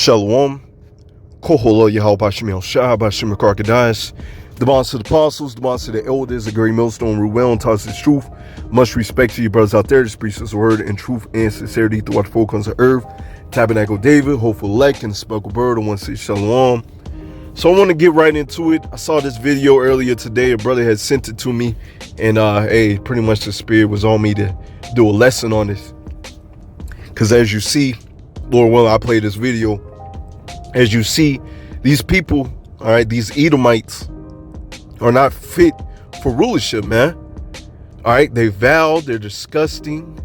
Shalom. Koholo Yahweh Shemel Shah Bashim Karkadias. The bonds to the apostles, the bonds to the elders, the great millstone, rule well and tells the truth. Much respect to you brothers out there. This preaches his word in truth and sincerity throughout the four corners of earth. Tabernacle David, hopeful elect, and the speckled bird, and one say Shalom. So I want to get right into it. I saw this video earlier today. A brother had sent it to me, and hey, pretty much the spirit was on me to do a lesson on this. Because as you see, Lord willing, I play this video. As you see, these people, all right, these Edomites are not fit for rulership, man. All right, they vowed, they're disgusting,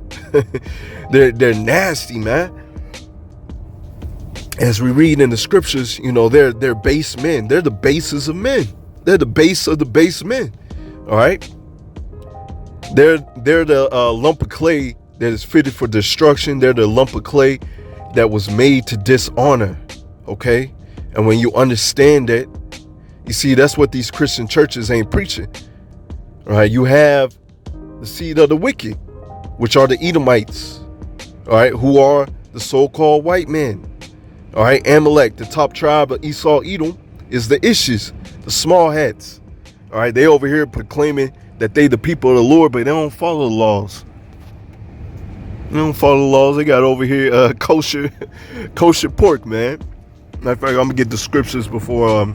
they're nasty, man. As we read in the scriptures, you know, they're base men. They're the bases of men. They're the base of the base men. All right, they're the lump of clay that is fitted for destruction. They're the lump of clay that was made to dishonor. Okay, and when you understand that, you see, that's what these Christian churches ain't preaching. All right, you have the seed of the wicked, which are the Edomites, all right, who are the so-called white men. All right, Amalek, the top tribe of Esau, Edom, is the Ishes, the small hats. All right, they over here proclaiming that they the people of the Lord, but they don't follow the laws. They don't follow the laws. They got over here kosher pork, man. Matter of fact, I'm gonna get the scriptures before I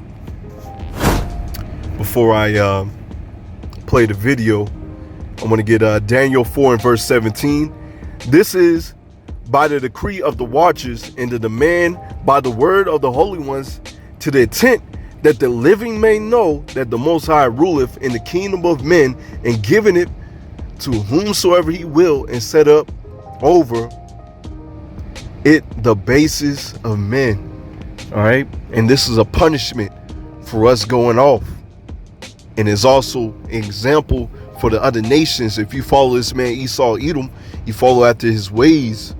play the video. I'm gonna get Daniel 4 and verse 17. This is by the decree of the watchers and the demand by the word of the holy ones, to the intent that the living may know that the Most High ruleth in the kingdom of men, and giving it to whomsoever he will, and set up over it the basis of men. All right, and this is a punishment for us going off, and is also an example for the other nations. If you follow this man Esau Edom, you follow after his ways.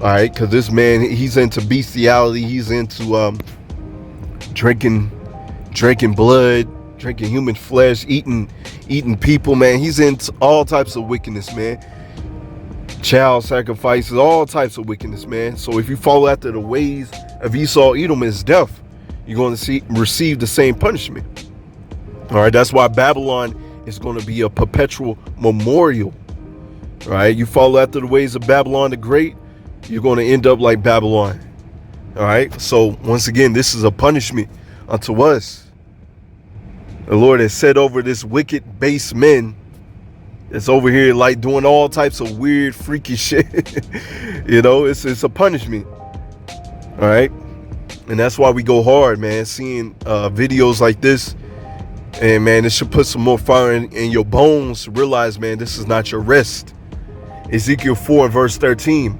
All right, because this man, he's into bestiality. He's into drinking blood, drinking human flesh, eating people, man. He's into all types of wickedness, man. Child sacrifices, all types of wickedness, man. So if you follow after the ways of Esau Edom, is death, you're going to receive the same punishment. All right, that's why Babylon is going to be a perpetual memorial. All right, you follow after the ways of Babylon the Great, you're going to end up like Babylon. All right, so once again, this is a punishment unto us. The Lord has set over this wicked base men that's over here like doing all types of weird, freaky shit. You know, it's a punishment. All right, and that's why we go hard, man, seeing videos like this. And man, it should put some more fire in your bones to realize, man, this is not your rest. Ezekiel 4 and verse 13.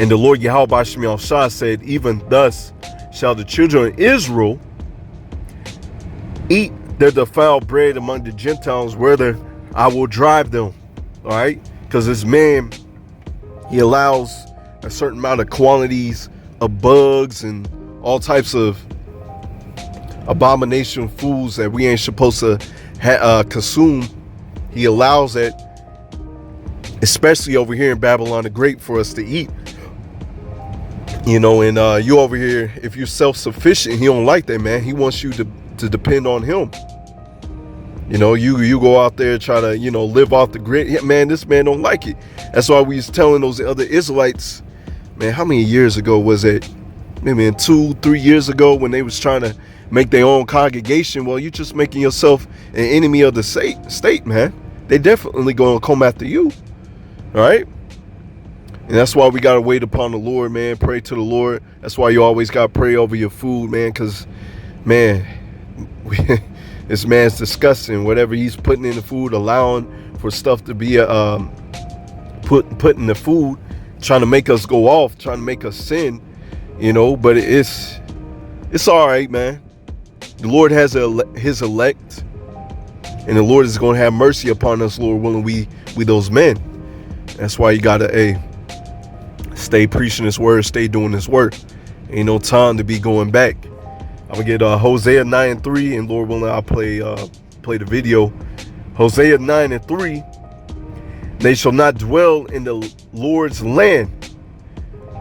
And the Lord Yahweh Shemel Shah said, even thus shall the children of Israel eat their defiled bread among the Gentiles, whither I will drive them. All right, because this man, he allows a certain amount of quantities of bugs and all types of abomination foods that we ain't supposed to consume. He allows that, especially over here in Babylon the Great, for us to eat. You know, and you over here, if you're self-sufficient, he don't like that, man. He wants you to depend on him. You know, you go out there, try to, you know, live off the grid. Yeah, man, this man don't like it. That's why we was telling those other Israelites, man, how many years ago was it? Maybe 2-3 years ago, when they was trying to make their own congregation. Well, you're just making yourself an enemy of the state, man. They definitely gonna come after you. All right. And that's why we got to wait upon the Lord, man. Pray to the Lord. That's why you always got to pray over your food, man. Because, man, this man's disgusting. Whatever he's putting in the food, allowing for stuff to be put in the food, trying to make us go off, trying to make us sin, you know. But it's all right, man. The Lord has his elect, and the Lord is going to have mercy upon us, Lord willing, we those men. That's why you got to, stay preaching this word, stay doing this work. Ain't no time to be going back. I'm gonna get Hosea 9 and 3, and Lord willing, I'll play the video. Hosea 9 and 3. They shall not dwell in the Lord's land,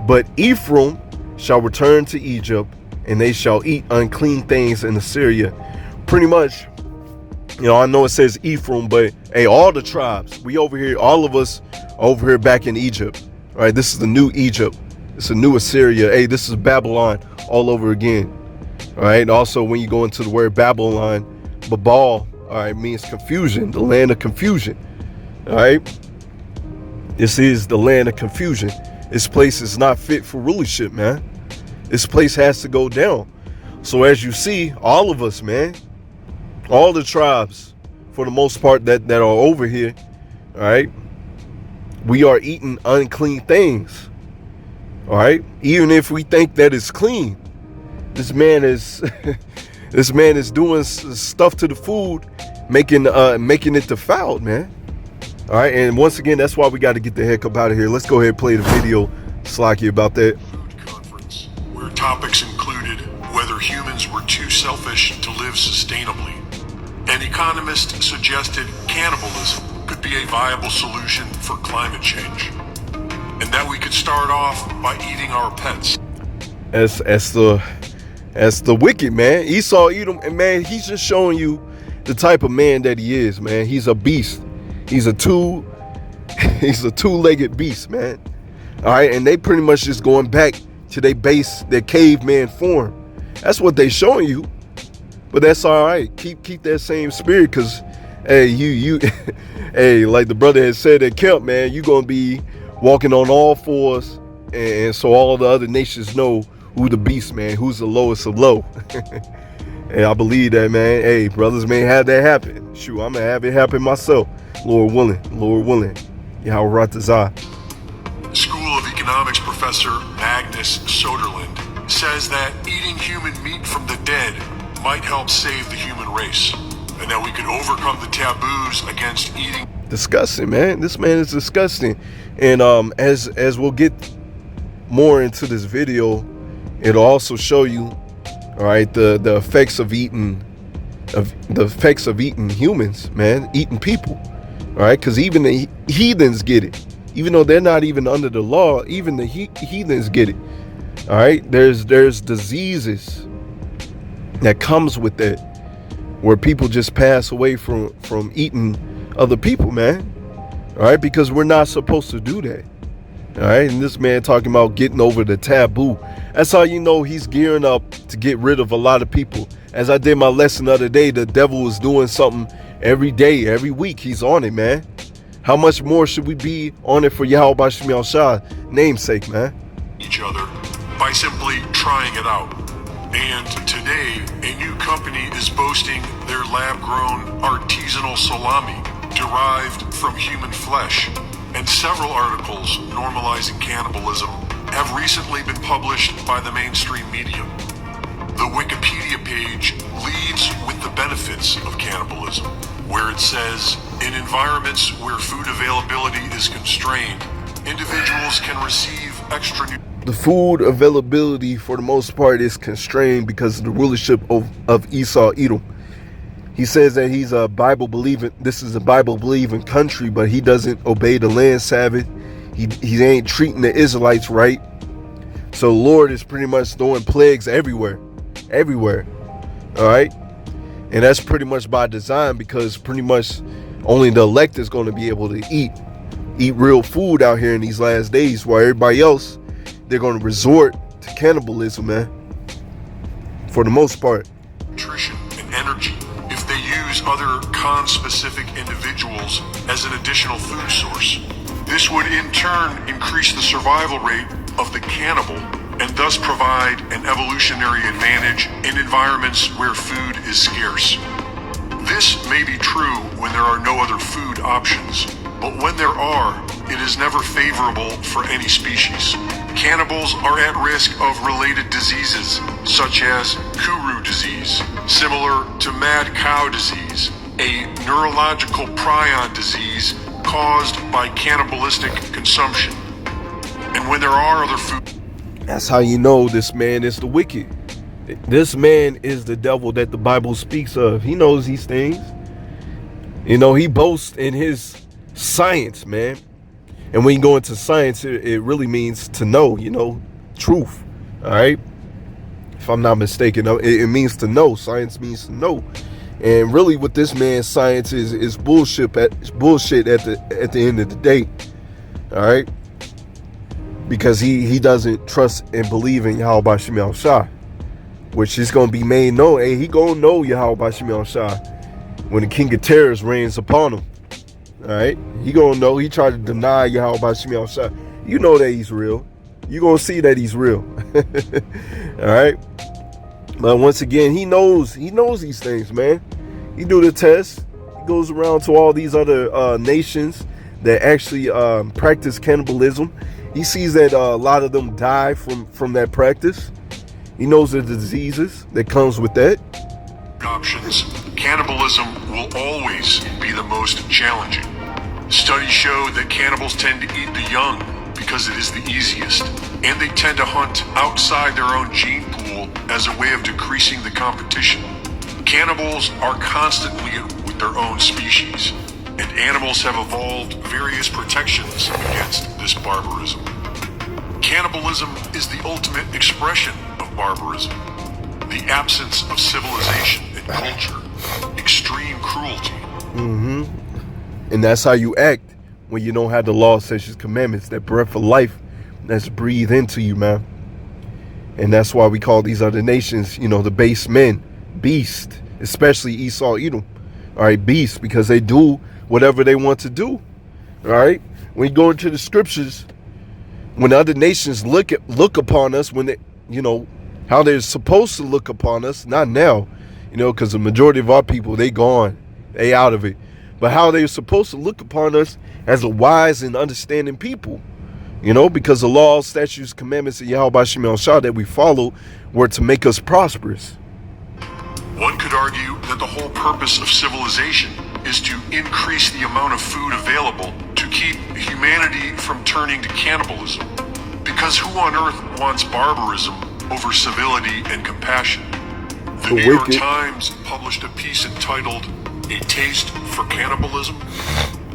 but Ephraim shall return to Egypt, and they shall eat unclean things in Assyria. Pretty much, I know it says Ephraim, but hey, all the tribes, we over here, all of us over here back in Egypt. All right, this is the new Egypt. It's a new Assyria. Hey, this is Babylon all over again. All right. Also, when you go into the word Babylon, Babal, all right, means confusion, the land of confusion. All right. This is the land of confusion. This place is not fit for rulership, man. This place has to go down. So as you see, all of us, man, all the tribes, for the most part, that are over here, all right, we are eating unclean things. All right, even if we think that it's clean, this man is this man is doing stuff to the food, making it defiled, man. All right, and once again, that's why we got to get the heck up out of here. Let's go ahead and play the video, Slacky, about that. Food conference, where topics included whether humans were too selfish to live sustainably. An economist suggested cannibalism could be a viable solution for climate change, and that we could start off by eating our pets. As the wicked, man, Esau Edom, and man, he's just showing you the type of man that he is, man. He's a beast. He's a two-legged beast, man. All right, and they pretty much just going back to their caveman form. That's what they showing you. But that's all right. Keep that same spirit, because hey, you hey, like the brother had said at camp, man, you gonna be walking on all fours, and so all the other nations know who the beast, man, who's the lowest of low. And I believe that, man. Hey, brothers may have that happen. Shoot, I'm gonna have it happen myself. Lord willing. Yahweh Ratazah. School of Economics professor Magnus Soderlund says that eating human meat from the dead might help save the human race, and that we could overcome the taboos against eating. Disgusting, man. This man is disgusting. And as we'll get more into this video, it'll also show you, all right, the effects of eating humans, man, eating people. All right, because even the heathens get it. Even though they're not even under the law, even the heathens get it. All right, there's diseases that comes with that, where people just pass away from eating other people, man. All right, because we're not supposed to do that. All right, and this man talking about getting over the taboo. That's how you know he's gearing up to get rid of a lot of people. As I did my lesson the other day, the devil is doing something every day, every week. He's on it, man. How much more should we be on it for Yahweh Bashim Yahshua namesake, man? Each other by simply trying it out. And today, a new company is boasting their lab-grown artisanal salami derived from human flesh. And several articles normalizing cannibalism have recently been published by the mainstream media. The Wikipedia page leads with the benefits of cannibalism, where it says, in environments where food availability is constrained, individuals can receive extra nutrients. The food availability, for the most part, is constrained because of the rulership of Esau Edom. He says that he's a this is a Bible-believing country, but he doesn't obey the land Sabbath. He ain't treating the Israelites right. So Lord is pretty much throwing plagues everywhere. All right? And that's pretty much by design, because pretty much only the elect is going to be able to eat real food out here in these last days, while everybody else, they're going to resort to cannibalism, man. For the most part. Nutrition and energy if they use other con-specific individuals as an additional food source. This would in turn increase the survival rate of the cannibal, and thus provide an evolutionary advantage in environments where food is scarce. This may be true when there are no other food options, but when there are, it is never favorable for any species. Cannibals are at risk of related diseases, such as Kuru disease, similar to mad cow disease, a neurological prion disease caused by cannibalistic consumption. And when there are other food... That's how you know this man is the wicked. This man is the devil that the Bible speaks of. He knows these things. He boasts in his science, man. And when you go into science, it really means to know, truth. All right, if I'm not mistaken, it means to know. Science means to know. And really, what this man's science is bullshit. Bullshit at the end of the day. All right, because he doesn't trust and believe in Yahweh Bashim Al Shah, which is going to be made known. Hey, he going to know Yahweh Bashim Al Shah when the king of terrors reigns upon him. All right, he going to know. He tried to deny Yahweh Bashim Al Shah. You know that he's real. You going to see that he's real. All right. But once again, he knows these things, man. He do the test. He goes around to all these other nations that actually practice cannibalism. He sees that a lot of them die from that practice. He knows the diseases that comes with that. Options. Cannibalism will always be the most challenging. Studies show that cannibals tend to eat the young because it is the easiest, and they tend to hunt outside their own gene pool as a way of decreasing the competition. Cannibals are constantly with their own species, and animals have evolved various protections against this barbarism. Cannibalism is the ultimate expression of barbarism, the absence of civilization and culture, extreme cruelty. And that's how you act when you don't have the law, statutes, commandments, that breath of life that's breathed into you, man. And that's why we call these other nations, the base men, beast, especially Esau, Edom. All right, beast, because they do whatever they want to do. All right, when you go into the scriptures, when other nations look upon us, when they, how they're supposed to look upon us, not now, because the majority of our people, they gone, they out of it. But how they're supposed to look upon us as a wise and understanding people, because the laws, statutes, commandments of Yahweh Bashim Al Shah that we follow were to make us prosperous. One could argue that the whole purpose of civilization is to increase the amount of food available to keep humanity from turning to cannibalism. Because who on earth wants barbarism over civility and compassion? The New York Times published a piece entitled "A Taste for Cannibalism,"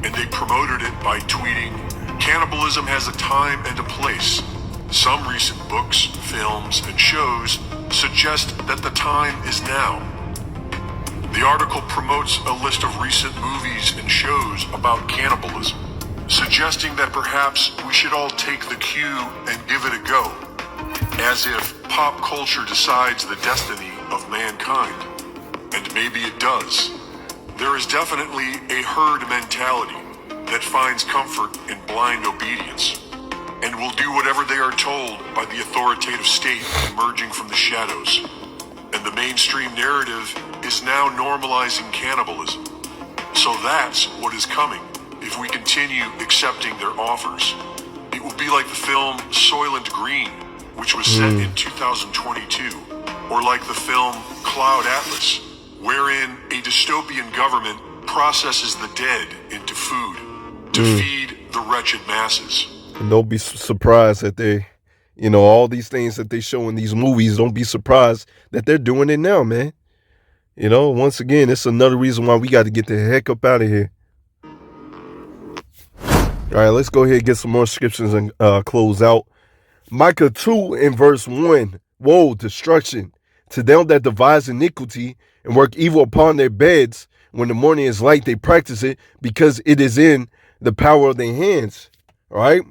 and they promoted it by tweeting, "Cannibalism has a time and a place. Some recent books, films, and shows suggest that the time is now." The article promotes a list of recent movies and shows about cannibalism, suggesting that perhaps we should all take the cue and give it a go, as if pop culture decides the destiny of mankind. And maybe it does. There is definitely a herd mentality that finds comfort in blind obedience and will do whatever they are told by the authoritative state emerging from the shadows. And the mainstream narrative is now normalizing cannibalism. So that's what is coming if we continue accepting their offers. It will be like the film Soylent Green, which was set in 2022, or like the film Cloud Atlas, wherein a dystopian government processes the dead into food to feed the wretched masses. And don't be surprised that they, all these things that they show in these movies, don't be surprised that they're doing it now, man. Once again, it's another reason why we got to get the heck up out of here. All right, let's go ahead and get some more scriptures and close out. Micah 2 in verse 1. Woe, destruction to them that devise iniquity and work evil upon their beds. When the morning is light, they practice it because it is in the power of their hands. All right.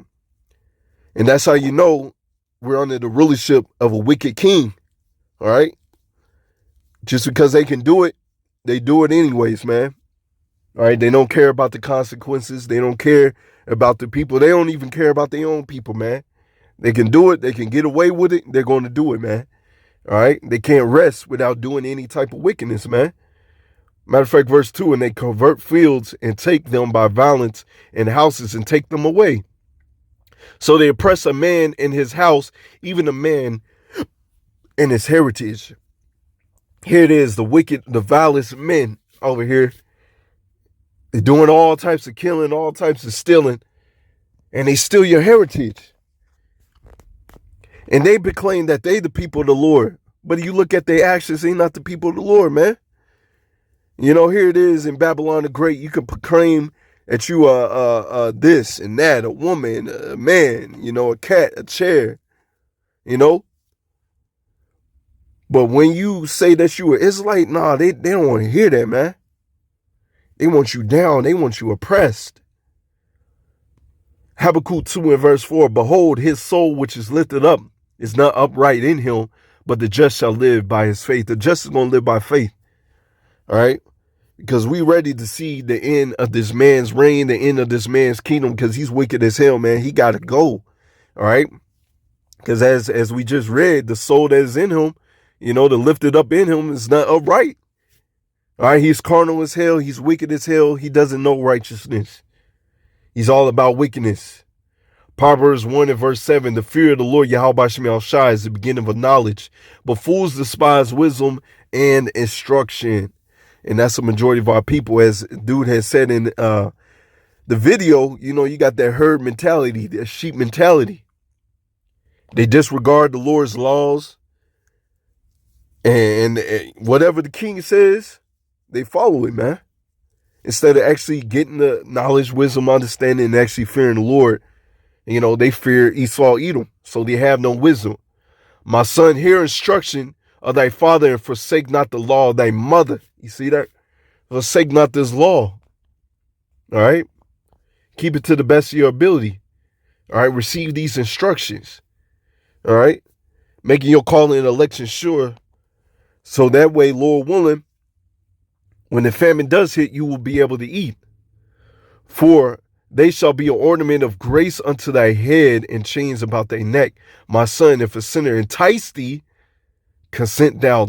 And that's how you know we're under the rulership of a wicked king. All right. Just because they can do it, they do it anyways, man. All right. They don't care about the consequences. They don't care about the people. They don't even care about their own people, man. They can do it. They can get away with it. They're going to do it, man. All right. They can't rest without doing any type of wickedness, man. Matter of fact, verse 2, and they convert fields and take them by violence, and houses and take them away. So they oppress a man in his house, even a man in his heritage. Here it is, the wicked, the vilest men over here. They're doing all types of killing, all types of stealing, and they steal your heritage. And they proclaim that they the people of the Lord. But you look at their actions, they not the people of the Lord, man. Here it is in Babylon the Great. You can proclaim that you are this and that, a woman, a man, a cat, a chair, But when you say that you are Israelite, nah, they don't want to hear that, man. They want you down. They want you oppressed. Habakkuk 2 and verse 4, behold, his soul which is lifted up is not upright in him, but the just shall live by his faith. The just is going to live by faith. All right? Because we ready to see the end of this man's reign, the end of this man's kingdom, because he's wicked as hell, man. He got to go. All right? Because as we just read, the soul that is in him, the lifted up in him is not upright. All right? He's carnal as hell. He's wicked as hell. He doesn't know righteousness. He's all about wickedness. Proverbs 1 and verse 7, the fear of the Lord Yahweh Shem Shai is the beginning of knowledge, but fools despise wisdom and instruction. And that's the majority of our people, as dude has said in the video. You got that herd mentality, that sheep mentality. They disregard the Lord's laws, and whatever the king says, they follow it, man. Instead of actually getting the knowledge, wisdom, understanding, and actually fearing the Lord, they fear Esau, Edom, so they have no wisdom. My son, hear instruction of thy father, and forsake not the law of thy mother. You see that? Forsake not this law. All right? Keep it to the best of your ability. All right? Receive these instructions. All right? Making your calling and election sure, so that way, Lord willing, when the famine does hit, you will be able to eat. For they shall be an ornament of grace unto thy head, and chains about thy neck. My son, if a sinner entice thee, consent thou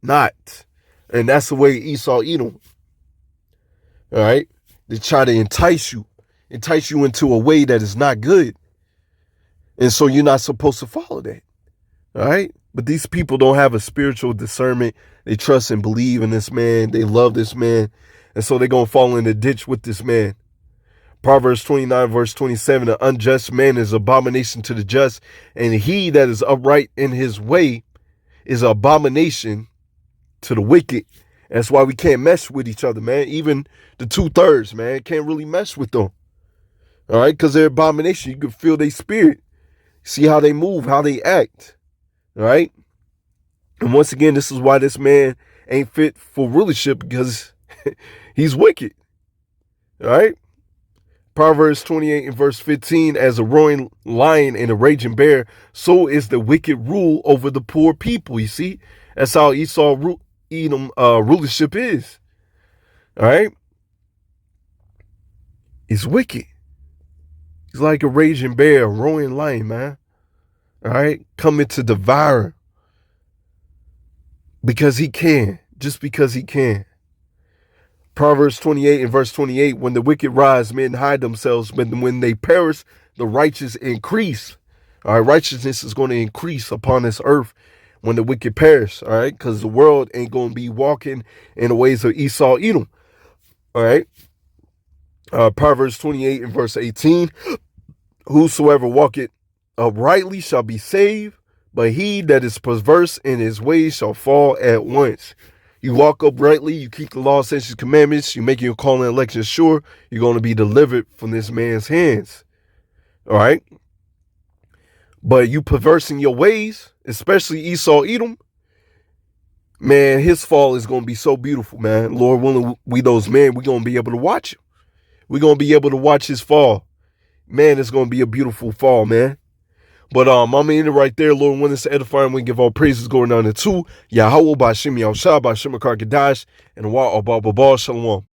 not. And that's the way Esau, Edom. All right? They try to entice you into a way that is not good. And so you're not supposed to follow that. All right? But these people don't have a spiritual discernment. They trust and believe in this man. They love this man. And so they're going to fall in the ditch with this man. Proverbs 29 verse 27, an unjust man is abomination to the just, and he that is upright in his way is an abomination to the wicked. That's why we can't mess with each other, man. Even the 2/3, man, can't really mess with them. All right, because they're abomination. You can feel their spirit. See how they move, how they act. All right. And once again, this is why this man ain't fit for rulership, because he's wicked. All right. Proverbs 28 and verse 15, as a roaring lion and a raging bear, so is the wicked rule over the poor people. You see, that's how Esau Edom rulership is. All right. He's wicked. He's like a raging bear, a roaring lion, man. All right. Coming to devour. Because he can. Just because he can. Proverbs 28 and verse 28, when the wicked rise, men hide themselves, but when they perish, the righteous increase. All right, righteousness is going to increase upon this earth when the wicked perish, all right, because the world ain't going to be walking in the ways of Esau, Edom. All right. Proverbs 28 and verse 18, whosoever walketh uprightly shall be saved, but he that is perverse in his ways shall fall at once. You walk uprightly, you keep the law, statutes, commandments, you make your calling and election sure, you're going to be delivered from this man's hands. All right? But you perverse in your ways, especially Esau, Edom, man, his fall is going to be so beautiful, man. Lord willing, we those men, we're going to be able to watch it. We're going to be able to watch his fall. Man, it's going to be a beautiful fall, man. But I'm in it right there. Lord, when it's edifying, we give all praises going down to two. Yahweh Bashim Yahshua Bashim Kadash and Wa Abba Shalom.